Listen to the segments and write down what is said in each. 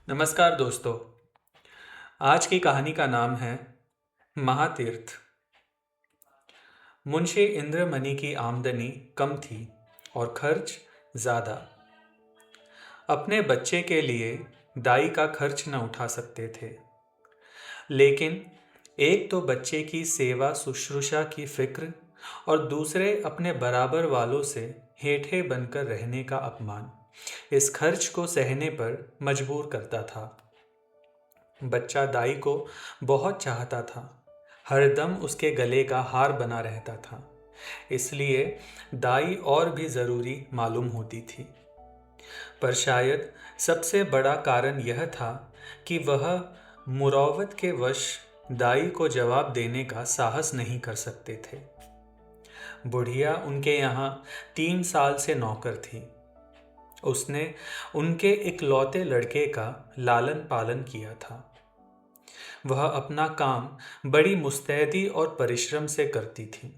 नमस्कार दोस्तों। आज की कहानी का नाम है महातीर्थ। मुंशी इंद्रमणि की आमदनी कम थी और खर्च ज़्यादा। अपने बच्चे के लिए दाई का खर्च न उठा सकते थे, लेकिन एक तो बच्चे की सेवा शुश्रूषा की फिक्र और दूसरे अपने बराबर वालों से हेठे बनकर रहने का अपमान इस खर्च को सहने पर मजबूर करता था। बच्चा दाई को बहुत चाहता था, हरदम उसके गले का हार बना रहता था, इसलिए दाई और भी ज़रूरी मालूम होती थी। पर शायद सबसे बड़ा कारण यह था कि वह मुरौवत के वश दाई को जवाब देने का साहस नहीं कर सकते थे। बुढ़िया उनके यहाँ 3 साल से नौकर थी। उसने उनके इकलौते लड़के का लालन पालन किया था। वह अपना काम बड़ी मुस्तैदी और परिश्रम से करती थी।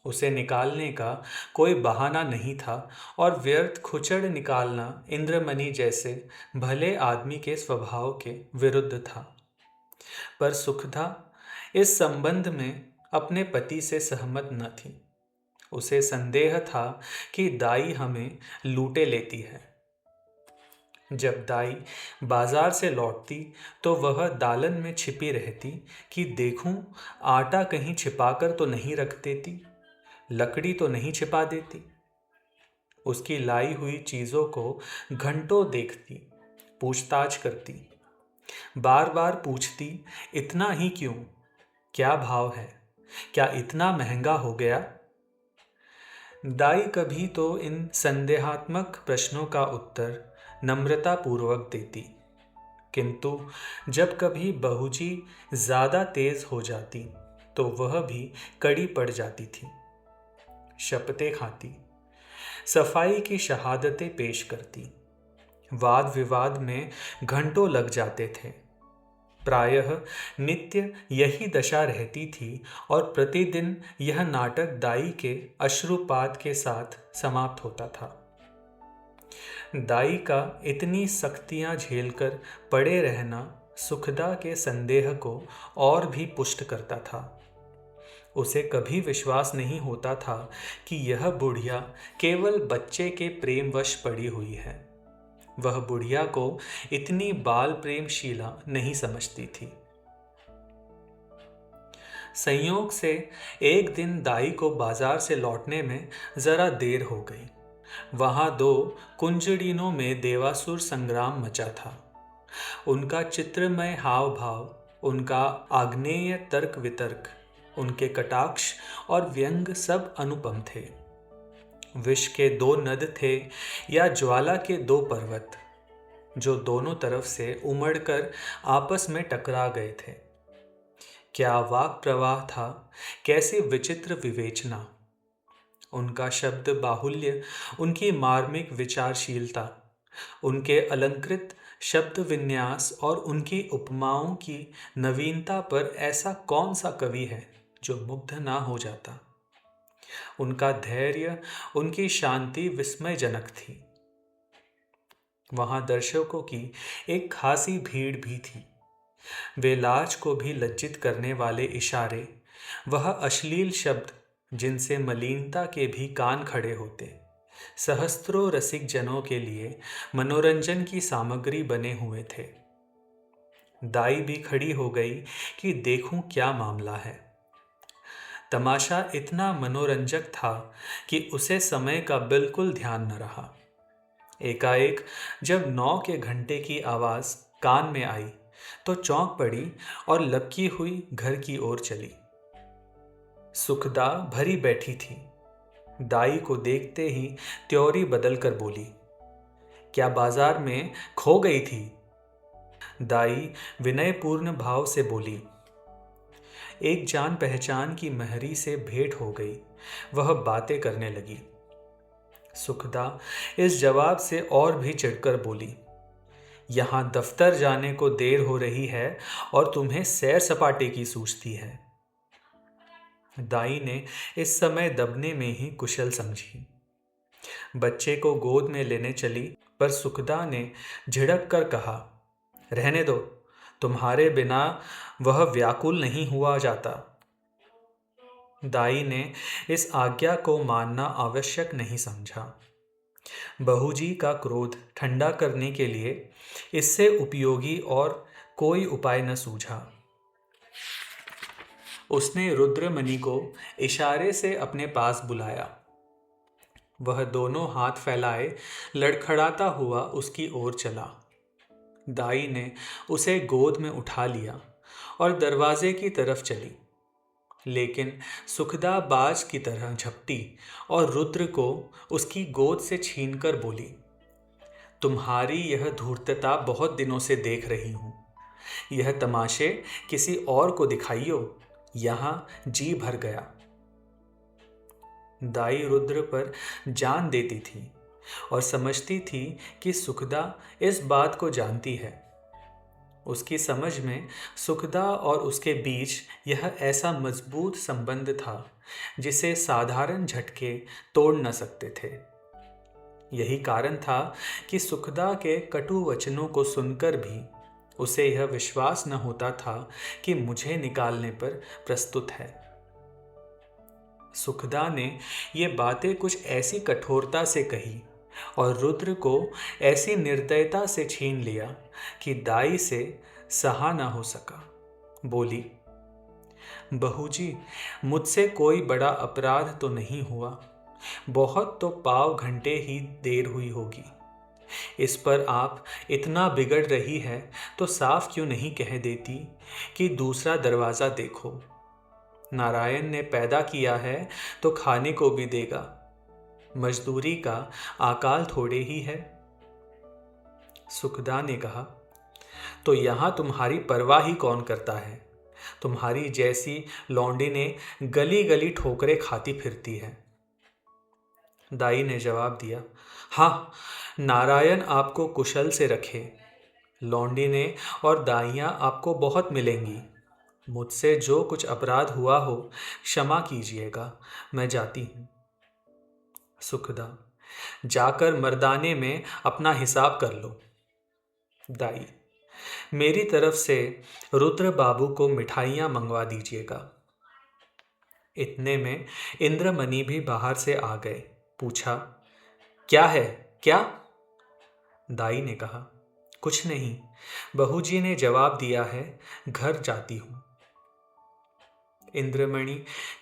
उसे निकालने का कोई बहाना नहीं था और व्यर्थ खुचड़ निकालना इंद्रमणि जैसे भले आदमी के स्वभाव के विरुद्ध था। पर सुखदा इस संबंध में अपने पति से सहमत न थी। उसे संदेह था कि दाई हमें लूटे लेती है। जब दाई बाजार से लौटती तो वह दालन में छिपी रहती कि देखूं आटा कहीं छिपाकर तो नहीं रख देती, लकड़ी तो नहीं छिपा देती। उसकी लाई हुई चीज़ों को घंटों देखती, पूछताछ करती, बार बार पूछती, इतना ही क्यों? क्या भाव है? क्या इतना महंगा हो गया? दाई कभी तो इन संदेहात्मक प्रश्नों का उत्तर नम्रता पूर्वक देती, किंतु जब कभी बहूजी ज़्यादा तेज हो जाती तो वह भी कड़ी पड़ जाती थी। शपथें खाती, सफाई की शहादतें पेश करती, वाद विवाद में घंटों लग जाते थे। प्रायः नित्य यही दशा रहती थी और प्रतिदिन यह नाटक दाई के अश्रुपात के साथ समाप्त होता था। दाई का इतनी सख्तियां झेलकर पड़े रहना सुखदा के संदेह को और भी पुष्ट करता था। उसे कभी विश्वास नहीं होता था कि यह बुढ़िया केवल बच्चे के प्रेमवश पड़ी हुई है। वह बुढ़िया को इतनी बाल प्रेमशीला नहीं समझती थी। संयोग से एक दिन दाई को बाजार से लौटने में जरा देर हो गई। वहां दो कुंजड़िनों में देवासुर संग्राम मचा था। उनका चित्रमय हाव भाव, उनका आग्नेय तर्क वितर्क, उनके कटाक्ष और व्यंग सब अनुपम थे। विष के दो नद थे या ज्वाला के दो पर्वत, जो दोनों तरफ से उमड़कर आपस में टकरा गए थे। क्या वाक प्रवाह था, कैसी विचित्र विवेचना! उनका शब्द बाहुल्य, उनकी मार्मिक विचारशीलता, उनके अलंकृत शब्द विन्यास और उनकी उपमाओं की नवीनता पर ऐसा कौन सा कवि है जो मुग्ध ना हो जाता। उनका धैर्य, उनकी शांति विस्मयजनक थी। वहां दर्शकों की एक खासी भीड़ भी थी। वे लाज को भी लज्जित करने वाले इशारे, वह अश्लील शब्द जिनसे मलिनता के भी कान खड़े होते, सहस्त्रों रसिक जनों के लिए मनोरंजन की सामग्री बने हुए थे। दाई भी खड़ी हो गई कि देखूं क्या मामला है। तमाशा इतना मनोरंजक था कि उसे समय का बिल्कुल ध्यान न रहा। एकाएक जब 9 के घंटे की आवाज कान में आई तो चौंक पड़ी और लपकी हुई घर की ओर चली। सुखदा भरी बैठी थी। दाई को देखते ही त्योरी बदल कर बोली, क्या बाजार में खो गई थी? दाई विनयपूर्ण भाव से बोली, एक जान पहचान की महरी से भेंट हो गई। वह बातें करने लगी। सुखदा इस जवाब से और भी चिढ़कर बोली, यहां दफ्तर जाने को देर हो रही है और तुम्हें सैर सपाटे की सूझती है। दाई ने इस समय दबने में ही कुशल समझी। बच्चे को गोद में लेने चली पर सुखदा ने झिड़क कर कहा, रहने दो, तुम्हारे बिना वह व्याकुल नहीं हुआ जाता। दाई ने इस आज्ञा को मानना आवश्यक नहीं समझा। बहूजी का क्रोध ठंडा करने के लिए इससे उपयोगी और कोई उपाय न सूझा। उसने रुद्रमणि को इशारे से अपने पास बुलाया। वह दोनों हाथ फैलाए लड़खड़ाता हुआ उसकी ओर चला। दाई ने उसे गोद में उठा लिया और दरवाजे की तरफ चली, लेकिन सुखदा बाज की तरह झपटी और रुद्र को उसकी गोद से छीनकर बोली, तुम्हारी यह धूर्तता बहुत दिनों से देख रही हूं। यह तमाशे किसी और को दिखाइयो, यहां जी भर गया। दाई रुद्र पर जान देती थी और समझती थी कि सुखदा इस बात को जानती है। उसकी समझ में सुखदा और उसके बीच यह ऐसा मजबूत संबंध था जिसे साधारण झटके तोड़ न सकते थे। यही कारण था कि सुखदा के कटु वचनों को सुनकर भी उसे यह विश्वास न होता था कि मुझे निकालने पर प्रस्तुत है। सुखदा ने ये बातें कुछ ऐसी कठोरता से कही और रुद्र को ऐसी निर्दयता से छीन लिया कि दाई से सहा न हो सका। बोली, बहूजी, मुझसे कोई बड़ा अपराध तो नहीं हुआ, बहुत तो पाव घंटे ही देर हुई होगी। इस पर आप इतना बिगड़ रही है तो साफ क्यों नहीं कह देती कि दूसरा दरवाजा देखो। नारायण ने पैदा किया है तो खाने को भी देगा, मजदूरी का आकाल थोड़े ही है। सुखदा ने कहा, तो यहां तुम्हारी परवाह ही कौन करता है। तुम्हारी जैसी लौंडी ने गली गली ठोकरें खाती फिरती है। दाई ने जवाब दिया, हाँ, नारायण आपको कुशल से रखे। लौंडी ने और दाइयाँ आपको बहुत मिलेंगी। मुझसे जो कुछ अपराध हुआ हो क्षमा कीजिएगा, मैं जाती हूँ। सुखदा, जाकर मर्दाने में अपना हिसाब कर लो। दाई, मेरी तरफ से रुद्र बाबू को मिठाइयाँ मंगवा दीजिएगा। इतने में इंद्रमणि भी बाहर से आ गए। पूछा, क्या है, क्या? दाई ने कहा, कुछ नहीं, बहूजी ने जवाब दिया है, घर जाती हूँ। इंद्रमणि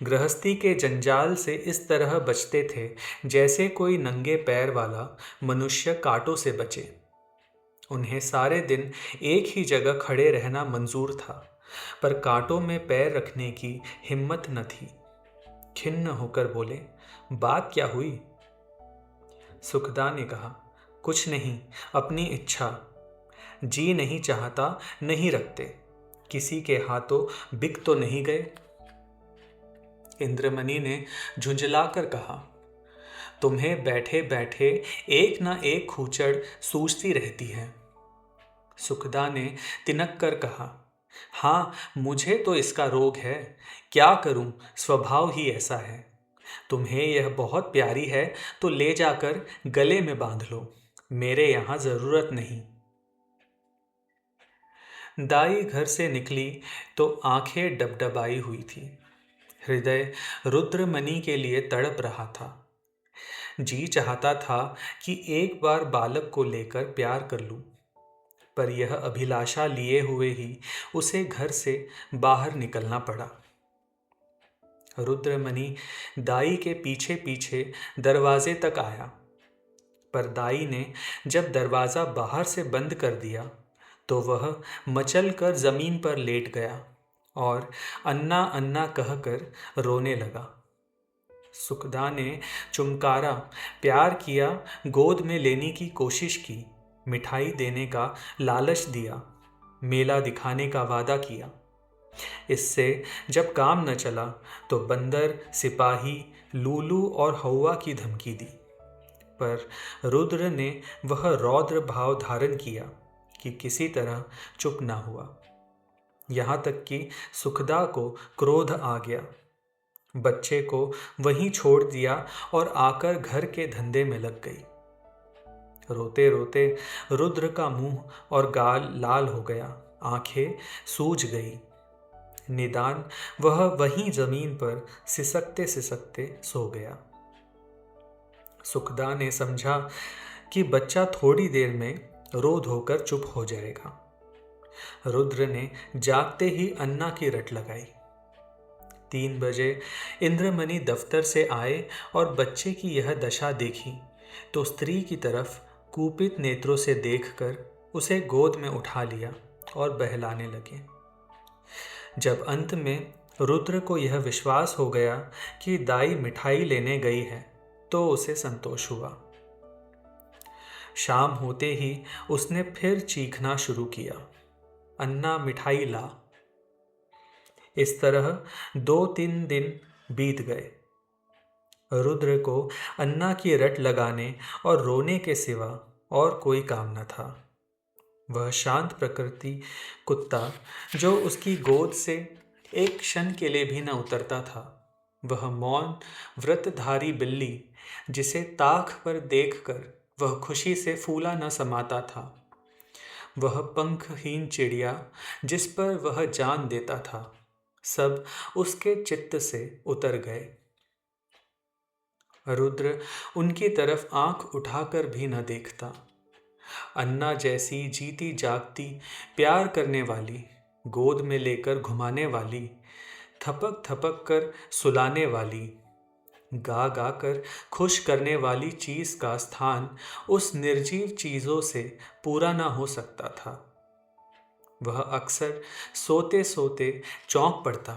गृहस्थी के जंजाल से इस तरह बचते थे जैसे कोई नंगे पैर वाला मनुष्य कांटों से बचे। उन्हें सारे दिन एक ही जगह खड़े रहना मंजूर था, पर कांटों में पैर रखने की हिम्मत न थी। खिन्न होकर बोले, बात क्या हुई? सुखदा ने कहा, कुछ नहीं, अपनी इच्छा। जी नहीं चाहता नहीं रखते, किसी के हाथों बिक तो नहीं गए। इंद्रमणि ने झुंझलाकर कहा, तुम्हें बैठे बैठे एक ना एक खूचड़ सूझती रहती है। सुखदा ने तिनक कर कहा, हाँ, मुझे तो इसका रोग है, क्या करूं, स्वभाव ही ऐसा है। तुम्हें यह बहुत प्यारी है तो ले जाकर गले में बांध लो, मेरे यहां जरूरत नहीं। दाई घर से निकली तो आंखें डबडबाई हुई थी। हृदय रुद्रमणि के लिए तड़प रहा था। जी चाहता था कि एक बार बालक को लेकर प्यार कर लूं, पर यह अभिलाषा लिए हुए ही उसे घर से बाहर निकलना पड़ा। रुद्रमणि दाई के पीछे पीछे दरवाजे तक आया, पर दाई ने जब दरवाजा बाहर से बंद कर दिया तो वह मचल कर जमीन पर लेट गया और अन्ना अन्ना कहकर रोने लगा। सुखदा ने चुमकारा, प्यार किया, गोद में लेने की कोशिश की, मिठाई देने का लालच दिया, मेला दिखाने का वादा किया। इससे जब काम न चला तो बंदर, सिपाही, लूलू और हौवा की धमकी दी, पर रुद्र ने वह रौद्र भाव धारण किया कि किसी तरह चुप ना हुआ। यहाँ तक कि सुखदा को क्रोध आ गया। बच्चे को वहीं छोड़ दिया और आकर घर के धंधे में लग गई। रोते रोते रुद्र का मुंह और गाल लाल हो गया, आंखें सूज गई। निदान वह वहीं जमीन पर सिसकते सिसकते सो गया। सुखदा ने समझा कि बच्चा थोड़ी देर में रो धोकर चुप हो जाएगा। रुद्र ने जागते ही अन्ना की रट लगाई। 3 बजे इंद्रमणि दफ्तर से आए और बच्चे की यह दशा देखी तो स्त्री की तरफ कुपित नेत्रों से देखकर उसे गोद में उठा लिया और बहलाने लगे। जब अंत में रुद्र को यह विश्वास हो गया कि दाई मिठाई लेने गई है तो उसे संतोष हुआ। शाम होते ही उसने फिर चीखना शुरू किया, अन्ना मिठाई ला। इस तरह 2-3 दिन बीत गए। रुद्र को अन्ना की रट लगाने और रोने के सिवा और कोई काम न था। वह शांत प्रकृति कुत्ता जो उसकी गोद से एक क्षण के लिए भी न उतरता था, वह मौन व्रतधारी बिल्ली जिसे ताक पर देखकर वह खुशी से फूला न समाता था, वह पंखहीन चिड़िया जिस पर वह जान देता था, सब उसके चित्त से उतर गए। रुद्र उनकी तरफ आंख उठाकर भी न देखता। अन्ना जैसी जीती जागती, प्यार करने वाली, गोद में लेकर घुमाने वाली, थपक थपक कर सुलाने वाली, गा गा कर खुश करने वाली चीज का स्थान उस निर्जीव चीजों से पूरा ना हो सकता था। वह अक्सर सोते सोते चौंक पड़ता,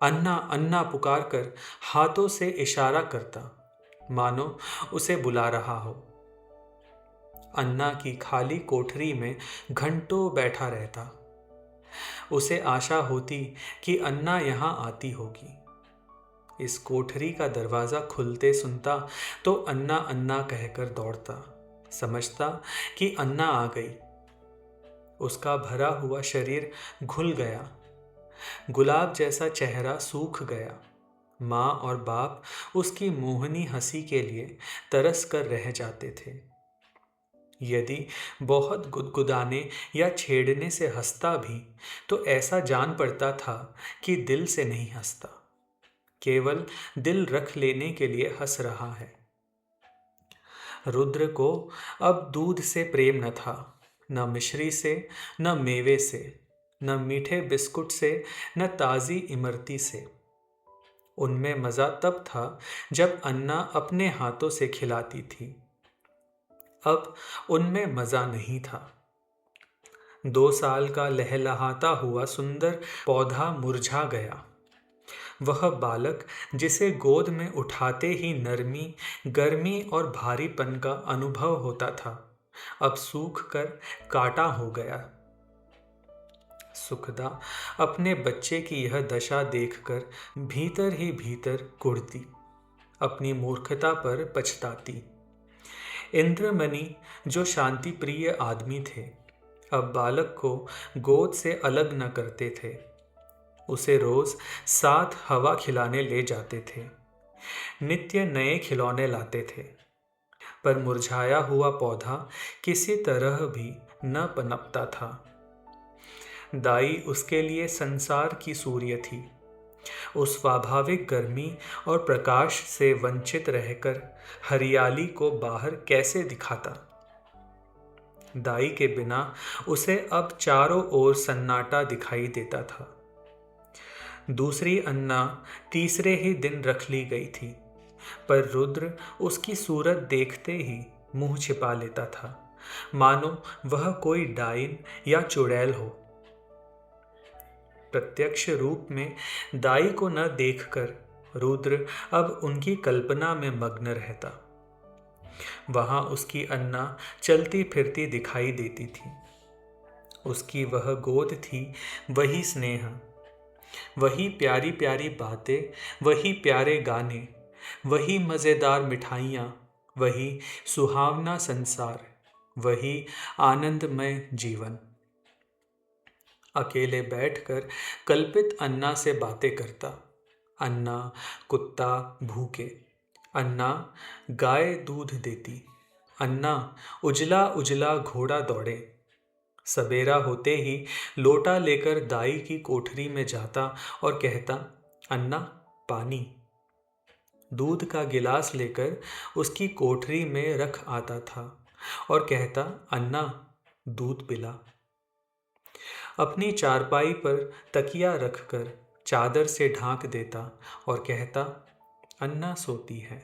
अन्ना अन्ना पुकार कर हाथों से इशारा करता, मानो उसे बुला रहा हो। अन्ना की खाली कोठरी में घंटों बैठा रहता। उसे आशा होती कि अन्ना यहाँ आती होगी। इस कोठरी का दरवाज़ा खुलते सुनता तो अन्ना अन्ना कहकर दौड़ता, समझता कि अन्ना आ गई। उसका भरा हुआ शरीर घुल गया, गुलाब जैसा चेहरा सूख गया। माँ और बाप उसकी मोहनी हंसी के लिए तरस कर रह जाते थे। यदि बहुत गुदगुदाने या छेड़ने से हंसता भी तो ऐसा जान पड़ता था कि दिल से नहीं हंसता, केवल दिल रख लेने के लिए हंस रहा है। रुद्र को अब दूध से प्रेम न था, न मिश्री से, न मेवे से, न मीठे बिस्कुट से, न ताज़ी इमरती से। उनमें मज़ा तब था जब अन्ना अपने हाथों से खिलाती थी। अब उनमें मज़ा नहीं था। 2 साल का लहलहाता हुआ सुंदर पौधा मुरझा गया। वह बालक जिसे गोद में उठाते ही नरमी, गर्मी और भारीपन का अनुभव होता था, अब सूख कर कांटा हो गया। सुखदा अपने बच्चे की यह दशा देखकर भीतर ही भीतर कुढ़ती, अपनी मूर्खता पर पछताती। इंद्रमणि जो शांति प्रिय आदमी थे, अब बालक को गोद से अलग न करते थे। उसे रोज साथ हवा खिलाने ले जाते थे, नित्य नए खिलौने लाते थे, पर मुरझाया हुआ पौधा किसी तरह भी न पनपता था। दाई उसके लिए संसार की सूर्य थी। उस स्वाभाविक गर्मी और प्रकाश से वंचित रहकर हरियाली को बाहर कैसे दिखाता। दाई के बिना उसे अब चारों ओर सन्नाटा दिखाई देता था। दूसरी अन्ना तीसरे ही दिन रख ली गई थी, पर रुद्र उसकी सूरत देखते ही मुंह छिपा लेता था, मानो वह कोई डाइन या चुड़ैल हो। प्रत्यक्ष रूप में दाई को न देखकर रुद्र अब उनकी कल्पना में मग्न रहता। वहां उसकी अन्ना चलती फिरती दिखाई देती थी। उसकी वह गोद थी, वही स्नेह, वही प्यारी प्यारी बातें, वही प्यारे गाने, वही मज़ेदार मिठाइयाँ, वही सुहावना संसार, वही आनंदमय जीवन। अकेले बैठकर कल्पित अन्ना से बातें करता। अन्ना कुत्ता भूखे, अन्ना गाय दूध देती, अन्ना उजला उजला घोड़ा दौड़े। सवेरा होते ही लोटा लेकर दाई की कोठरी में जाता और कहता, अन्ना पानी। दूध का गिलास लेकर उसकी कोठरी में रख आता था और कहता, अन्ना दूध पिला। अपनी चारपाई पर तकिया रखकर चादर से ढांक देता और कहता, अन्ना सोती है।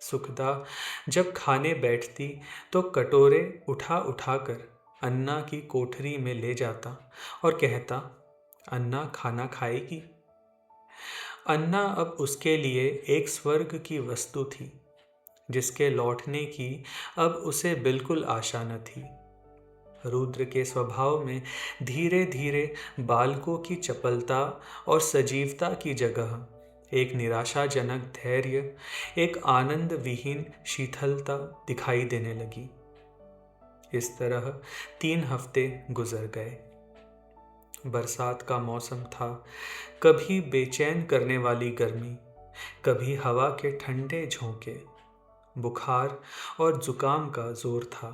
सुखदा जब खाने बैठती तो कटोरे उठा उठाकर अन्ना की कोठरी में ले जाता और कहता, अन्ना खाना खाएगी। अन्ना अब उसके लिए एक स्वर्ग की वस्तु थी, जिसके लौटने की अब उसे बिल्कुल आशा न थी। रुद्र के स्वभाव में धीरे धीरे बालकों की चपलता और सजीवता की जगह एक निराशाजनक धैर्य, एक आनंद विहीन शीतलता दिखाई देने लगी। इस तरह 3 हफ्ते गुजर गए। बरसात का मौसम था। कभी बेचैन करने वाली गर्मी, कभी हवा के ठंडे झोंके, बुखार और जुकाम का जोर था।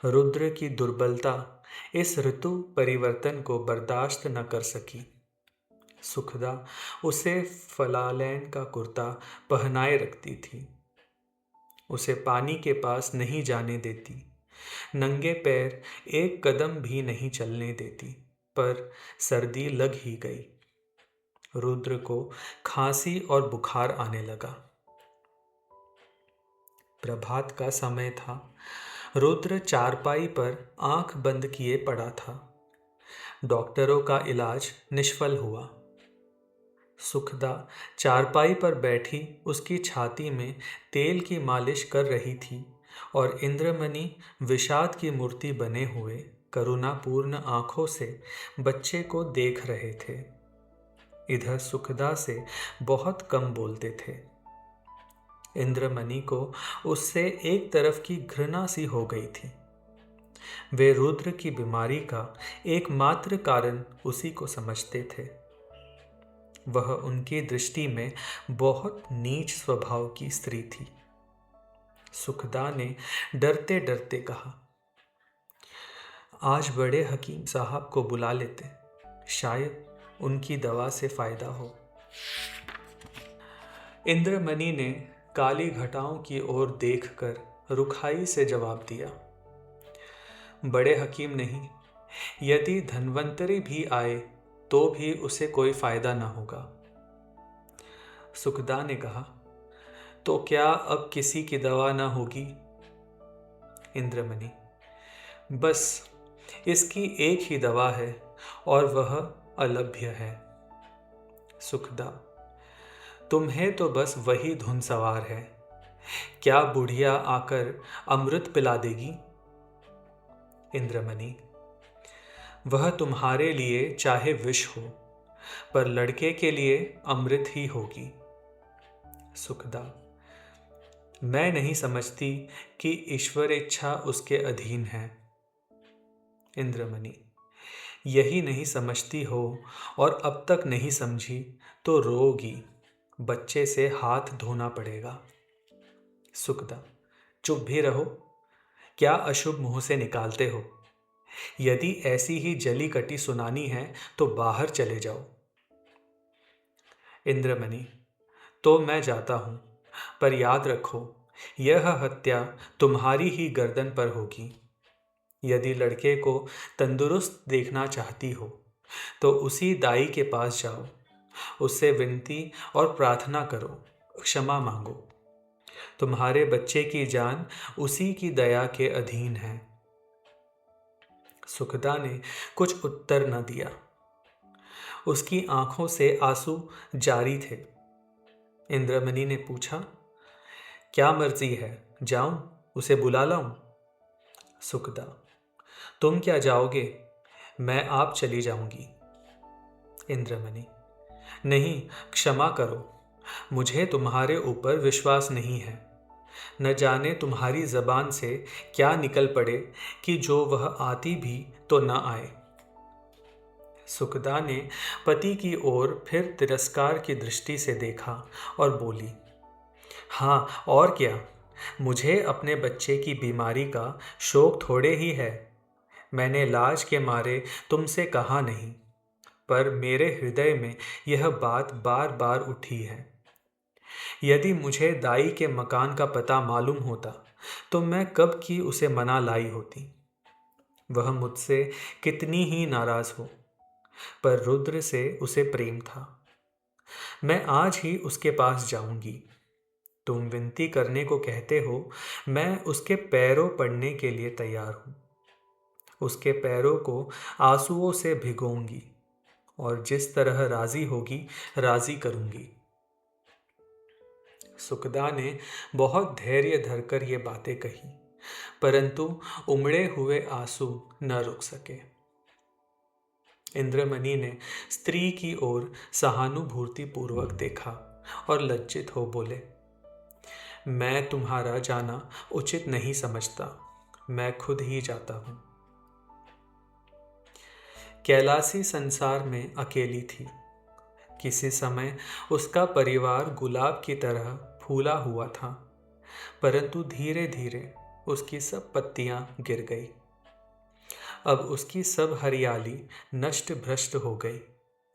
रुद्र की दुर्बलता इस ऋतु परिवर्तन को बर्दाश्त न कर सकी। सुखदा उसे फलालैन का कुर्ता पहनाए रखती थी। उसे पानी के पास नहीं जाने देती, नंगे पैर एक कदम भी नहीं चलने देती, पर सर्दी लग ही गई। रुद्र को खांसी और बुखार आने लगा। प्रभात का समय था। रुद्र चारपाई पर आंख बंद किए पड़ा था। डॉक्टरों का इलाज निष्फल हुआ। सुखदा चारपाई पर बैठी उसकी छाती में तेल की मालिश कर रही थी और इंद्रमणि विषाद की मूर्ति बने हुए करुणापूर्ण आंखों से बच्चे को देख रहे थे। इधर सुखदा से बहुत कम बोलते थे। इंद्रमणि को उससे एक तरफ की घृणा सी हो गई थी। वे रुद्र की बीमारी का एकमात्र कारण उसी को समझते थे। वह उनकी दृष्टि में बहुत नीच स्वभाव की स्त्री थी। सुखदा ने डरते डरते कहा, आज बड़े हकीम साहब को बुला लेते, शायद उनकी दवा से फायदा हो। इंद्रमणि ने काली घटाओं की ओर देखकर रुखाई से जवाब दिया, बड़े हकीम नहीं, यदि धन्वंतरी भी आए तो भी उसे कोई फायदा न होगा। सुखदा ने कहा, तो क्या अब किसी की दवा न होगी? इंद्रमणि, बस इसकी एक ही दवा है और वह अलभ्य है। सुखदा, तुम्हें तो बस वही धुन सवार है। क्या बुढ़िया आकर अमृत पिला देगी? इंद्रमणि, वह तुम्हारे लिए चाहे विष हो, पर लड़के के लिए अमृत ही होगी। सुखदा, मैं नहीं समझती कि ईश्वर इच्छा उसके अधीन है। इंद्रमणि, यही नहीं समझती हो और अब तक नहीं समझी तो रोगी, बच्चे से हाथ धोना पड़ेगा। सुखदा, चुप भी रहो, क्या अशुभ मुंह से निकालते हो? यदि ऐसी ही जली कटी सुनानी है तो बाहर चले जाओ। इंद्रमणि, तो मैं जाता हूं, पर याद रखो, यह हत्या तुम्हारी ही गर्दन पर होगी। यदि लड़के को तंदुरुस्त देखना चाहती हो तो उसी दाई के पास जाओ, उससे विनती और प्रार्थना करो, क्षमा मांगो। तुम्हारे बच्चे की जान उसी की दया के अधीन है। सुखदा ने कुछ उत्तर न दिया। उसकी आंखों से आंसू जारी थे। इंद्रमणि ने पूछा, क्या मर्जी है, जाऊं, उसे बुला लाऊं? सुखदा, तुम क्या जाओगे, मैं आप चली जाऊंगी। इंद्रमणि, नहीं, क्षमा करो, मुझे तुम्हारे ऊपर विश्वास नहीं है। न जाने तुम्हारी जबान से क्या निकल पड़े कि जो वह आती भी तो न आए। सुखदा ने पति की ओर फिर तिरस्कार की दृष्टि से देखा और बोली, हाँ और क्या, मुझे अपने बच्चे की बीमारी का शोक थोड़े ही है। मैंने लाज के मारे तुमसे कहा नहीं, पर मेरे हृदय में यह बात बार बार उठी है। यदि मुझे दाई के मकान का पता मालूम होता तो मैं कब की उसे मना लाई होती। वह मुझसे कितनी ही नाराज हो, पर रुद्र से उसे प्रेम था। मैं आज ही उसके पास जाऊंगी। तुम विनती करने को कहते हो, मैं उसके पैरों पड़ने के लिए तैयार हूं। उसके पैरों को आंसुओं से भिगोऊंगी और जिस तरह राजी होगी राजी करूंगी। सुखदा ने बहुत धैर्य धरकर ये बातें कही, परंतु उमड़े हुए आंसू न रुक सके। इंद्रमणि ने स्त्री की ओर सहानुभूति पूर्वक देखा और लज्जित हो बोले, मैं तुम्हारा जाना उचित नहीं समझता, मैं खुद ही जाता हूं। कैलासी संसार में अकेली थी। किसी समय उसका परिवार गुलाब की तरह फूला हुआ था, परंतु धीरे धीरे उसकी सब पत्तियां गिर गई। अब उसकी सब हरियाली नष्ट भ्रष्ट हो गई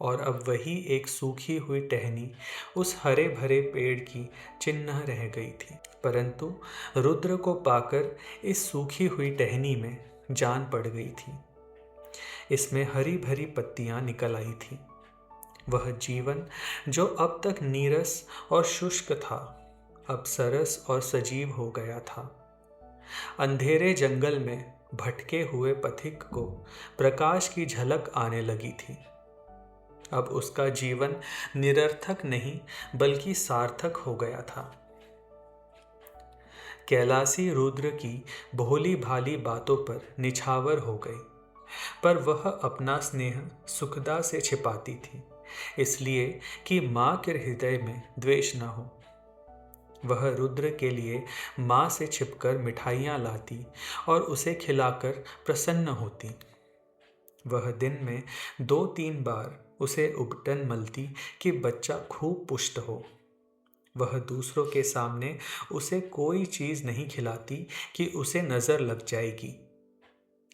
और अब वही एक सूखी हुई टहनी उस हरे भरे पेड़ की चिन्ह रह गई थी। परंतु रुद्र को पाकर इस सूखी हुई टहनी में जान पड़ गई थी। इसमें हरी भरी पत्तियां निकल आई थी। वह जीवन जो अब तक नीरस और शुष्क था, अब सरस और सजीव हो गया था। अंधेरे जंगल में भटके हुए पथिक को प्रकाश की झलक आने लगी थी। अब उसका जीवन निरर्थक नहीं बल्कि सार्थक हो गया था। कैलासी रुद्र की भोली भाली बातों पर निछावर हो गई, पर वह अपना स्नेह सुखदा से छिपाती थी, इसलिए कि माँ के हृदय में द्वेष न हो। वह रुद्र के लिए माँ से छिपकर मिठाइयाँ लाती और उसे खिलाकर प्रसन्न होती। वह दिन में 2-3 बार उसे उबटन मलती कि बच्चा खूब पुष्ट हो। वह दूसरों के सामने उसे कोई चीज़ नहीं खिलाती कि उसे नज़र लग जाएगी।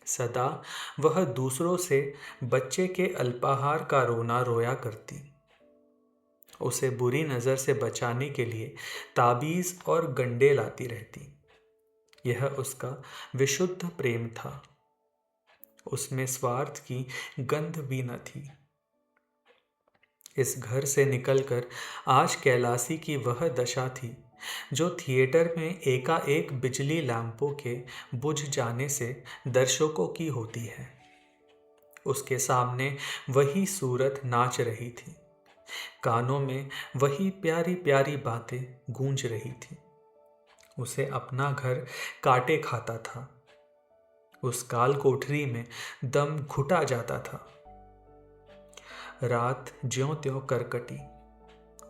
सदा वह दूसरों से बच्चे के अल्पाहार का रोना रोया करती। उसे बुरी नज़र से बचाने के लिए ताबीज़ और गंडे लाती रहती। यह उसका विशुद्ध प्रेम था। उसमें स्वार्थ की गंध भी न थी। इस घर से निकलकर आज कैलासी की वह दशा थी जो थिएटर में एकाएक बिजली लैंपों के बुझ जाने से दर्शकों की होती है। उसके सामने वही सूरत नाच रही थी। कानों में वही प्यारी प्यारी बातें गूंज रही थी। उसे अपना घर काटे खाता था। उस काल कोठरी में दम घुटा जाता था। रात ज्यों त्यों करकटी।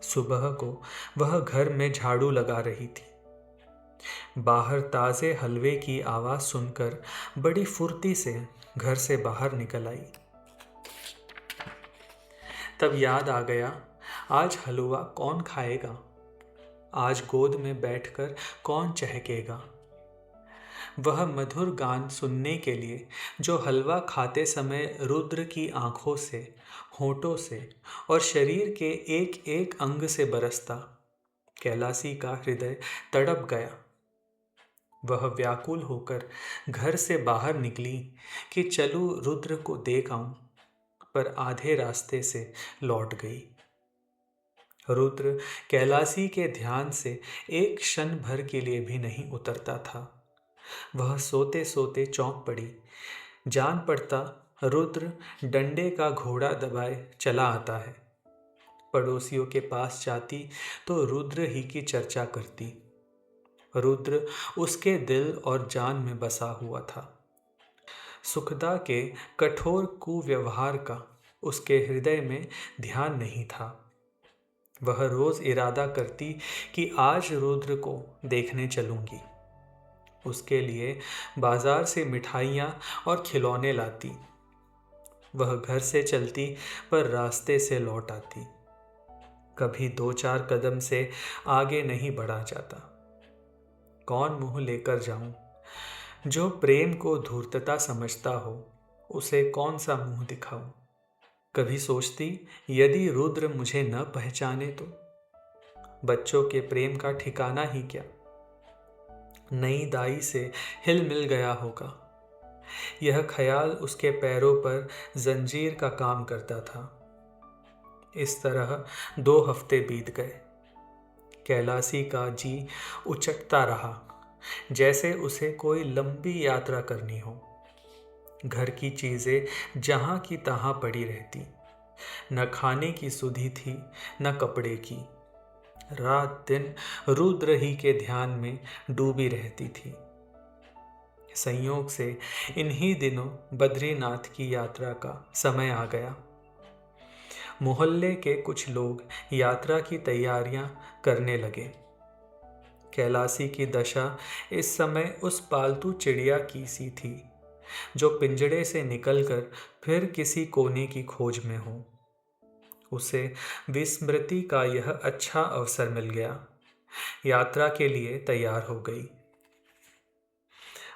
सुबह को वह घर में झाड़ू लगा रही थी। बाहर ताज़े हलवे की आवाज़ सुनकर बड़ी फुर्ती से घर से बाहर निकल आई। तब याद आ गया, आज हलवा कौन खाएगा, आज गोद में बैठकर कौन चहकेगा। वह मधुर गान सुनने के लिए जो हलवा खाते समय रुद्र की आंखों से, होठों से और शरीर के एक एक अंग से बरसता, कैलासी का हृदय तड़प गया। वह व्याकुल होकर घर से बाहर निकली कि चलूं रुद्र को देख आऊं, पर आधे रास्ते से लौट गई। रुद्र कैलासी के ध्यान से एक क्षण भर के लिए भी नहीं उतरता था। वह सोते सोते चौंक पड़ी। जान पड़ता रुद्र डंडे का घोड़ा दबाए चला आता है। पड़ोसियों के पास जाती तो रुद्र ही की चर्चा करती। रुद्र उसके दिल और जान में बसा हुआ था। सुखदा के कठोर कुव्यवहार का उसके हृदय में ध्यान नहीं था। वह रोज इरादा करती कि आज रुद्र को देखने चलूंगी। उसके लिए बाजार से मिठाइयाँ और खिलौने लाती। वह घर से चलती पर रास्ते से लौट आती। कभी 2-4 कदम से आगे नहीं बढ़ा जाता। कौन मुंह लेकर जाऊं। जो प्रेम को धूर्तता समझता हो, उसे कौन सा मुंह दिखाऊं। कभी सोचती, यदि रुद्र मुझे न पहचाने तो बच्चों के प्रेम का ठिकाना ही क्या। नई दाई से हिल मिल गया होगा। यह ख्याल उसके पैरों पर जंजीर का काम करता था। इस तरह 2 हफ्ते बीत गए। कैलासी का जी उचटता रहा, जैसे उसे कोई लंबी यात्रा करनी हो। घर की चीजें जहां की तहां पड़ी रहती। न खाने की सुधि थी, न कपड़े की। रात दिन रुद्र ही के ध्यान में डूबी रहती थी। संयोग से इन्हीं दिनों बद्रीनाथ की यात्रा का समय आ गया। मोहल्ले के कुछ लोग यात्रा की तैयारियां करने लगे। कैलासी की दशा इस समय उस पालतू चिड़िया की सी थी जो पिंजड़े से निकलकर फिर किसी कोने की खोज में हो। उसे विस्मृति का यह अच्छा अवसर मिल गया। यात्रा के लिए तैयार हो गई।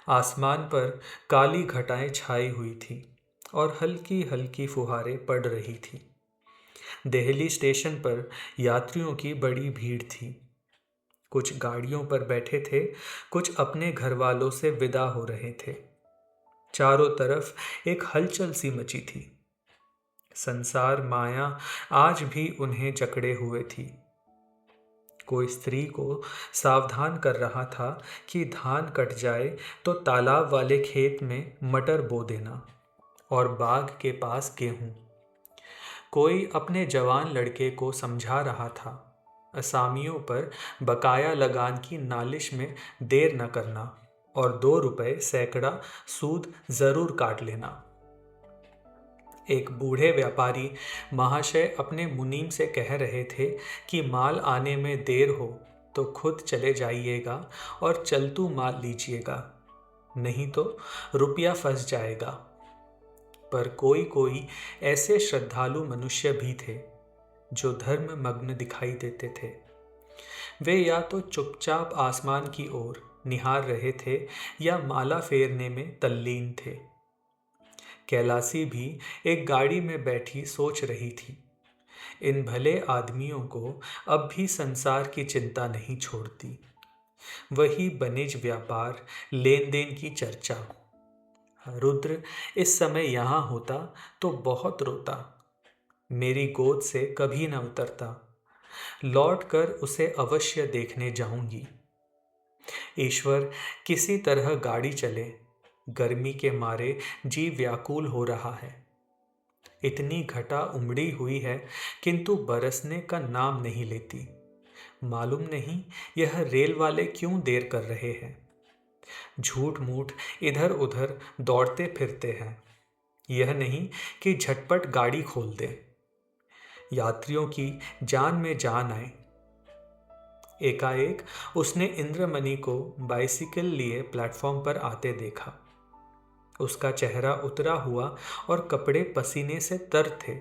आसमान पर काली घटाएं छाई हुई थी और हल्की हल्की फुहारें पड़ रही थी। देहली स्टेशन पर यात्रियों की बड़ी भीड़ थी। कुछ गाड़ियों पर बैठे थे, कुछ अपने घर वालों से विदा हो रहे थे। चारों तरफ एक हलचल सी मची थी। संसार माया आज भी उन्हें जकड़े हुए थी। कोई स्त्री को सावधान कर रहा था कि धान कट जाए तो तालाब वाले खेत में मटर बो देना और बाग के पास गेहूं। कोई अपने जवान लड़के को समझा रहा था, असामियों पर बकाया लगान की नालिश में देर न करना और 2 रुपए सैकड़ा सूद जरूर काट लेना। एक बूढ़े व्यापारी महाशय अपने मुनीम से कह रहे थे कि माल आने में देर हो तो खुद चले जाइएगा और चलतू माल लीजिएगा, नहीं तो रुपया फंस जाएगा। पर कोई कोई ऐसे श्रद्धालु मनुष्य भी थे जो धर्म मग्न दिखाई देते थे। वे या तो चुपचाप आसमान की ओर निहार रहे थे या माला फेरने में तल्लीन थे। कैलासी भी एक गाड़ी में बैठी सोच रही थी, इन भले आदमियों को अब भी संसार की चिंता नहीं छोड़ती। वही बनिज व्यापार, लेन देन की चर्चा। रुद्र इस समय यहाँ होता तो बहुत रोता, मेरी गोद से कभी न उतरता। लौटकर उसे अवश्य देखने जाऊंगी। ईश्वर, किसी तरह गाड़ी चले, गर्मी के मारे जी व्याकुल हो रहा है। इतनी घटा उमड़ी हुई है किंतु बरसने का नाम नहीं लेती। मालूम नहीं यह रेल वाले क्यों देर कर रहे हैं। झूठ मूठ इधर उधर दौड़ते फिरते हैं। यह नहीं कि झटपट गाड़ी खोल दे, यात्रियों की जान में जान आए। एकाएक उसने इंद्रमणि को बाइसिकल लिए प्लेटफॉर्म पर आते देखा। उसका चेहरा उतरा हुआ और कपड़े पसीने से तर थे।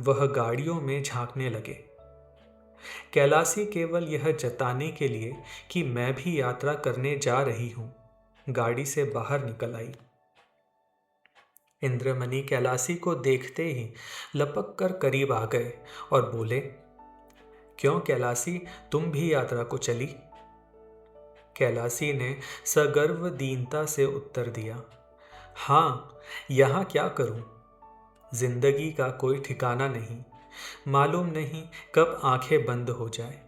वह गाड़ियों में झांकने लगे। कैलासी केवल यह जताने के लिए कि मैं भी यात्रा करने जा रही हूं, गाड़ी से बाहर निकल आई। इंद्रमणि कैलासी को देखते ही लपक कर करीब आ गए और बोले, क्यों कैलासी, तुम भी यात्रा को चली? कैलासी ने सगर्व दीनता से उत्तर दिया, हाँ, यहाँ क्या करूं? जिंदगी का कोई ठिकाना नहीं, मालूम नहीं कब आंखें बंद हो जाए।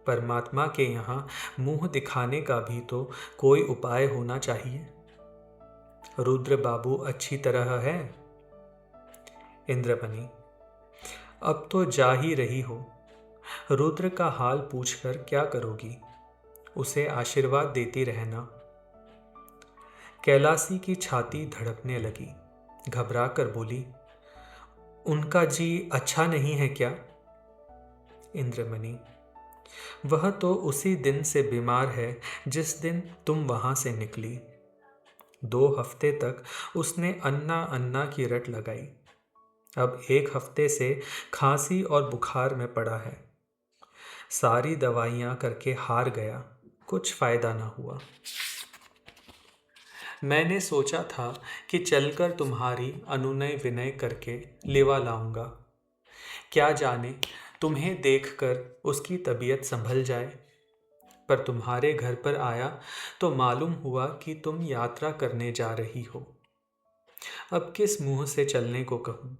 परमात्मा के यहाँ मुंह दिखाने का भी तो कोई उपाय होना चाहिए। रुद्र बाबू अच्छी तरह है? इंद्रमणि, अब तो जा ही रही हो, रुद्र का हाल पूछकर क्या करोगी? उसे आशीर्वाद देती रहना। कैलासी की छाती धड़कने लगी। घबरा कर बोली, उनका जी अच्छा नहीं है क्या? इंद्रमणि, वह तो उसी दिन से बीमार है जिस दिन तुम वहां से निकली। 2 हफ्ते तक उसने अन्ना अन्ना की रट लगाई। अब 1 हफ्ते से खांसी और बुखार में पड़ा है। सारी दवाइयाँ करके हार गया, कुछ फायदा ना हुआ। मैंने सोचा था कि चलकर तुम्हारी अनुनय विनय करके लेवा लाऊंगा। क्या जाने तुम्हें देखकर उसकी तबीयत संभल जाए। पर तुम्हारे घर पर आया तो मालूम हुआ कि तुम यात्रा करने जा रही हो। अब किस मुंह से चलने को कहूँ।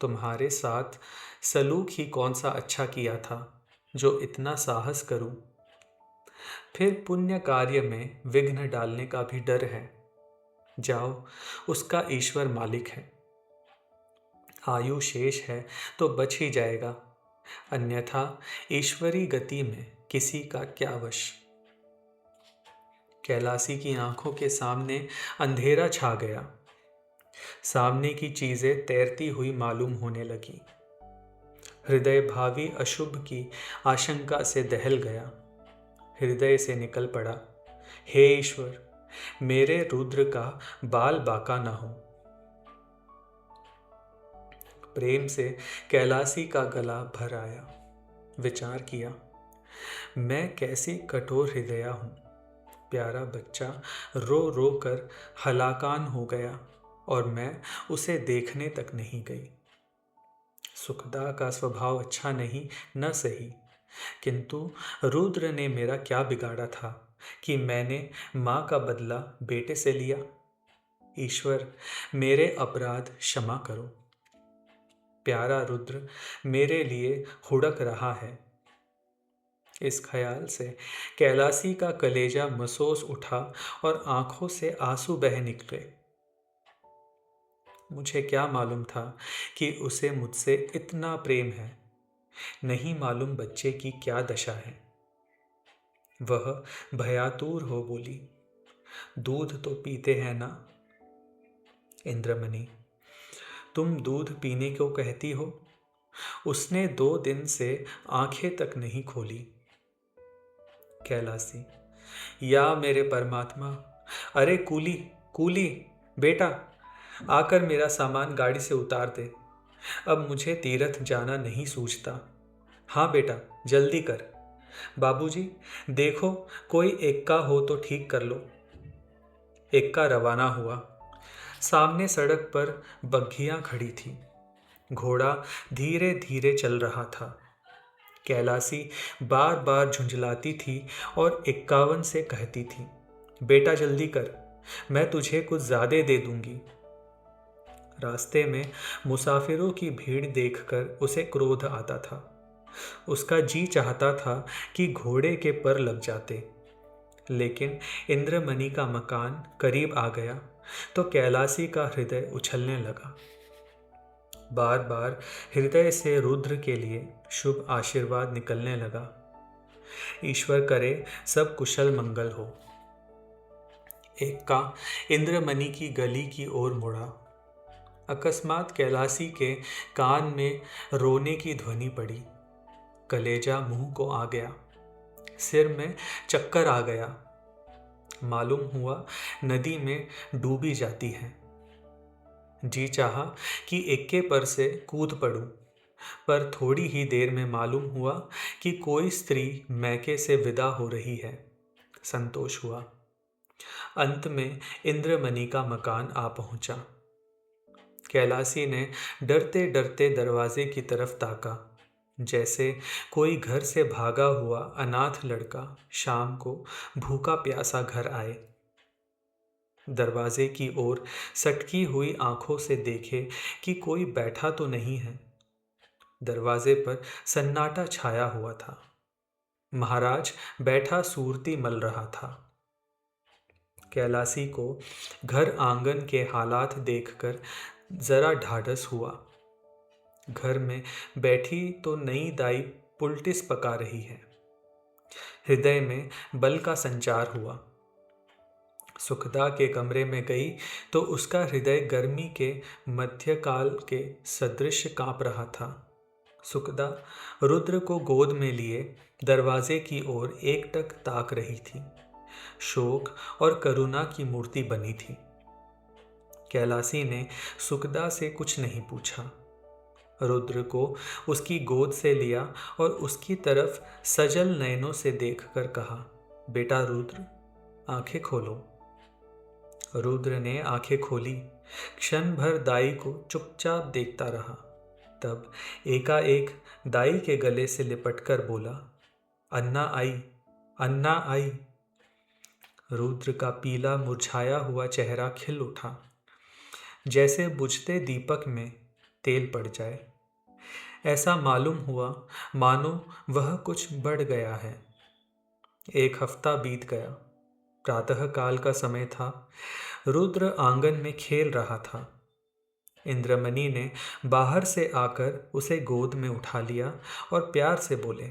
तुम्हारे साथ सलूक ही कौन सा अच्छा किया था जो इतना साहस करूं। फिर पुण्य कार्य में विघ्न डालने का भी डर है। जाओ, उसका ईश्वर मालिक है। आयु शेष है तो बच ही जाएगा, अन्यथा ईश्वरी गति में किसी का क्या वश। कैलासी की आंखों के सामने अंधेरा छा गया। सामने की चीजें तैरती हुई मालूम होने लगी। हृदय भावी अशुभ की आशंका से दहल गया। हृदय से निकल पड़ा, हे ईश्वर, मेरे रुद्र का बाल बाका न हो। प्रेम से कैलासी का गला भर आया। विचार किया, मैं कैसी कठोर हृदया हूं। प्यारा बच्चा रो रो कर हलाकान हो गया और मैं उसे देखने तक नहीं गई। सुखदा का स्वभाव अच्छा नहीं, न सही, किंतु रुद्र ने मेरा क्या बिगाड़ा था कि मैंने माँ का बदला बेटे से लिया। ईश्वर, मेरे अपराध क्षमा करो। प्यारा रुद्र मेरे लिए हुड़क रहा है। इस ख्याल से कैलासी का कलेजा महसूस उठा और आंखों से आंसू बह निकले। मुझे क्या मालूम था कि उसे मुझसे इतना प्रेम है। नहीं मालूम बच्चे की क्या दशा है। वह भयातुर हो बोली, दूध तो पीते हैं ना। इंद्रमणि, तुम दूध पीने को कहती हो। उसने 2 दिन से आंखें तक नहीं खोली। कैलासी, या मेरे परमात्मा, अरे कूली कूली, बेटा आकर मेरा सामान गाड़ी से उतार दे। अब मुझे तीर्थ जाना नहीं सूझता। हाँ बेटा, जल्दी कर। बाबूजी, देखो कोई एक्का हो तो ठीक कर लो। एक्का रवाना हुआ। सामने सड़क पर बग्घियां खड़ी थी। घोड़ा धीरे धीरे चल रहा था। कैलासी बार बार झुंझलाती थी और 51 से कहती थी, बेटा जल्दी कर, मैं तुझे कुछ ज्यादा दे दूंगी। रास्ते में मुसाफिरों की भीड़ देखकर उसे क्रोध आता था। उसका जी चाहता था कि घोड़े के पर लग जाते। लेकिन इंद्रमणि का मकान करीब आ गया तो कैलासी का हृदय उछलने लगा। बार बार हृदय से रुद्र के लिए शुभ आशीर्वाद निकलने लगा। ईश्वर करे सब कुशल मंगल हो। एक का इंद्रमणि की गली की ओर मुड़ा। अकस्मात कैलासी के कान में रोने की ध्वनि पड़ी। कलेजा मुंह को आ गया। सिर में चक्कर आ गया। मालूम हुआ नदी में डूबी जाती है। जी चाहा कि एक्के पर से कूद पड़ूं, पर थोड़ी ही देर में मालूम हुआ कि कोई स्त्री मैके से विदा हो रही है। संतोष हुआ। अंत में इंद्रमणि का मकान आ पहुंचा। कैलासी ने डरते डरते दरवाजे की तरफ ताका, जैसे कोई घर से भागा हुआ अनाथ लड़का शाम को भूखा प्यासा घर आए। दरवाजे की ओर सटकी हुई आंखों से देखे कि कोई बैठा तो नहीं है। दरवाजे पर सन्नाटा छाया हुआ था। महाराज बैठा सूरती मल रहा था। कैलासी को घर आंगन के हालात देखकर जरा ढाढ़स हुआ। घर में बैठी तो नई दाई पुलटिस पका रही है। हृदय में बल का संचार हुआ। सुखदा के कमरे में गई तो उसका हृदय गर्मी के मध्यकाल के सदृश कांप रहा था। सुखदा रुद्र को गोद में लिए दरवाजे की ओर एकटक ताक रही थी। शोक और करुणा की मूर्ति बनी थी। कैलासी ने सुखदा से कुछ नहीं पूछा। रुद्र को उसकी गोद से लिया और उसकी तरफ सजल नयनों से देखकर कहा, बेटा रुद्र, आंखें खोलो। रुद्र ने आंखें खोली। क्षण भर दाई को चुपचाप देखता रहा। तब एकाएक दाई के गले से लिपटकर बोला, अन्ना आई, अन्ना आई। रुद्र का पीला मुरझाया हुआ चेहरा खिल उठा, जैसे बुझते दीपक में तेल पड़ जाए। ऐसा मालूम हुआ मानो वह कुछ बढ़ गया है। एक हफ्ता बीत गया। प्रातः काल का समय था। रुद्र आंगन में खेल रहा था। इंद्रमणि ने बाहर से आकर उसे गोद में उठा लिया और प्यार से बोले,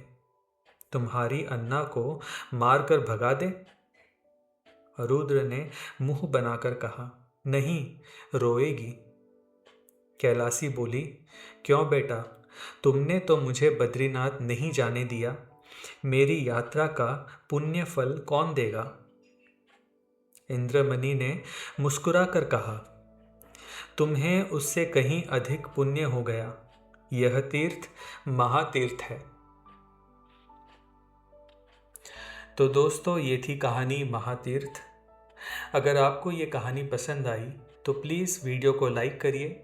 तुम्हारी अन्ना को मारकर भगा दे। रुद्र ने मुंह बनाकर कहा, नहीं, रोएगी। कैलासी बोली, क्यों बेटा, तुमने तो मुझे बद्रीनाथ नहीं जाने दिया। मेरी यात्रा का पुण्य फल कौन देगा? इंद्रमणि ने मुस्कुराकर कहा, तुम्हें उससे कहीं अधिक पुण्य हो गया। यह तीर्थ महातीर्थ है। तो दोस्तों, ये थी कहानी महातीर्थ। अगर आपको ये कहानी पसंद आई तो प्लीज़ वीडियो को लाइक करिए।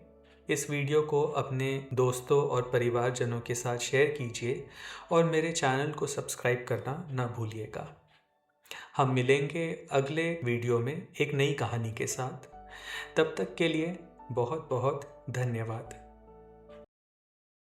इस वीडियो को अपने दोस्तों और परिवारजनों के साथ शेयर कीजिए और मेरे चैनल को सब्सक्राइब करना ना भूलिएगा। हम मिलेंगे अगले वीडियो में एक नई कहानी के साथ। तब तक के लिए बहुत बहुत धन्यवाद।